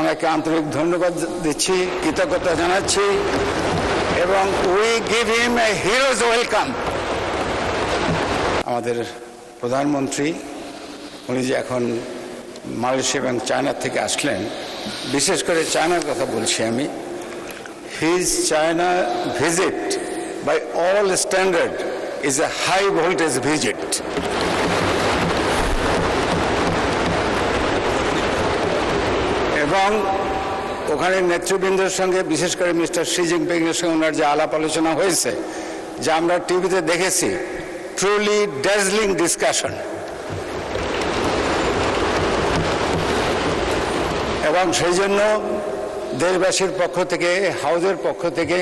ওনাকে আন্তরিক ধন্যবাদ দিচ্ছি, কৃতজ্ঞতা জানাচ্ছি এবং we give him A heroes welcome. আমাদের প্রধানমন্ত্রী উনি যে এখন মালয়েশিয়া এবং চায়না থেকে আসলেন, বিশেষ করে চায়নার কথা বলছি আমি, his China visit by all standard is a high voltage visit. এবং ওখানে নেতৃবৃন্দের সঙ্গে, বিশেষ করে মিস্টার শি জিনপিংয়ের সঙ্গে ওনার যে আলাপ আলোচনা হয়েছে, যা আমরা টিভিতে দেখেছি, ট্রুলি ড্যাজলিং ডিসকাশন। এবং সেই জন্য দেশবাসীর পক্ষ থেকে, হাউজের পক্ষ থেকে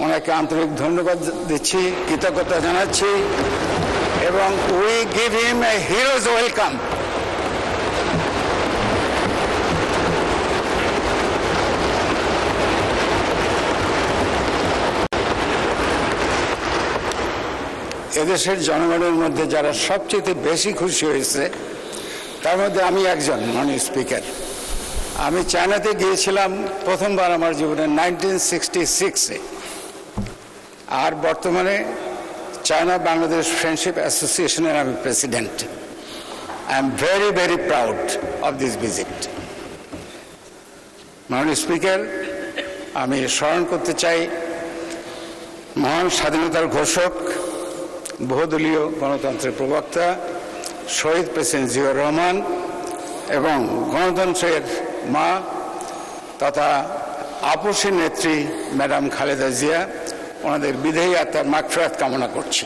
ওনাকে আন্তরিক ধন্যবাদ দিচ্ছি, কৃতজ্ঞতা জানাচ্ছি এবং we give him A heroes welcome. এদেশের জনগণের মধ্যে যারা সবচেয়ে বেশি খুশি হয়েছে তার মধ্যে আমি একজন, মাননীয় স্পিকার। আমি চায়নাতে গিয়েছিলাম প্রথমবার আমার জীবনে 1966-এ, আর বর্তমানে চায়না বাংলাদেশ ফ্রেন্ডশিপ অ্যাসোসিয়েশনের আমি president. I am very very proud of this visit. মাননীয় স্পিকার, আমি স্মরণ করতে চাই মহান স্বাধীনতার ঘোষক, বহুদলীয় গণতন্ত্রের প্রবক্তা শহীদ প্রেসিডেন্ট জিয়াউর রহমান এবং গণতন্ত্রের মা তথা আপসী নেত্রী ম্যাডাম খালেদা জিয়া, ওনাদের বিদেহী আত্মার মাগফিরাত কামনা করছি।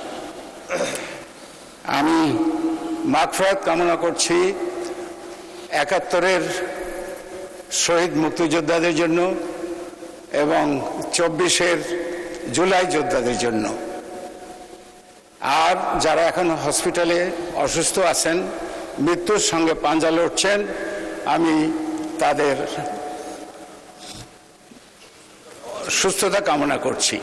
আমি মাগফিরাত কামনা করছি ৭১-এর শহীদ মুক্তিযোদ্ধাদের জন্য এবং ২৪-এর জুলাই যোদ্ধাদের জন্য। আর যারা এখন হসপিটালে অসুস্থ আছেন, মৃত্যুর সঙ্গে পাঞ্জা লড়ছেন, আমি তাদের সুস্থতা কামনা করছি।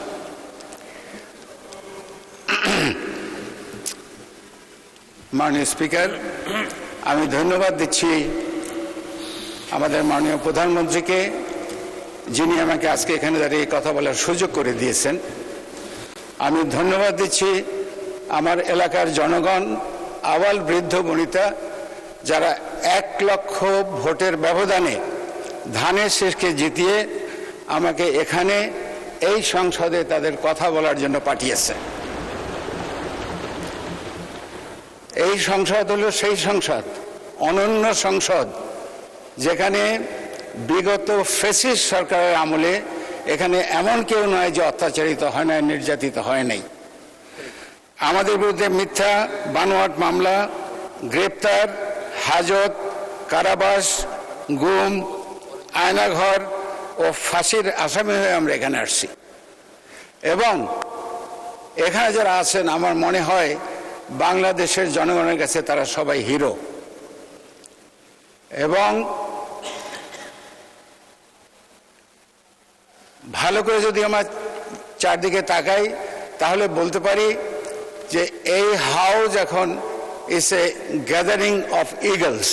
মাননীয় স্পিকার, আমি ধন্যবাদ দিচ্ছি আমাদের মাননীয় প্রধানমন্ত্রীকে, যিনি আমাকে আজকে এখানে দাঁড়িয়ে কথা বলার সুযোগ করে দিয়েছেন। আমি ধন্যবাদ দিচ্ছি আমার এলাকার জনগণ, আবাল বৃদ্ধ বনিতা, যারা ১ লক্ষ ভোটের ব্যবধানে ধানের শীষকে জিতিয়ে আমাকে এখানে এই সংসদে তাদের কথা বলার জন্য পাঠিয়েছে। এই সংসদ হলো সেই সংসদ, অনন্য সংসদ, যেখানে বিগত ফ্যাসিস্ট সরকারের আমলে এখানে এমন কেউ নয় যে অত্যাচারিত হয় না, নির্যাতিত হয় নাই। আমাদের বিরুদ্ধে মিথ্যা বানোয়াট মামলা, গ্রেপ্তার, হাজত, কারাবাস, গুম, আয়নাঘর ও ফাঁসির আসামি হয়ে আমরা এখানে আসছি। এবং এখানে যারা আছেন, আমার মনে হয় বাংলাদেশের জনগণের কাছে তারা সবাই হিরো। এবং ভালো করে যদি আমার চারদিকে তাকাই, তাহলে বলতে পারি যে এই হাউস এখন is a gathering of Eagles.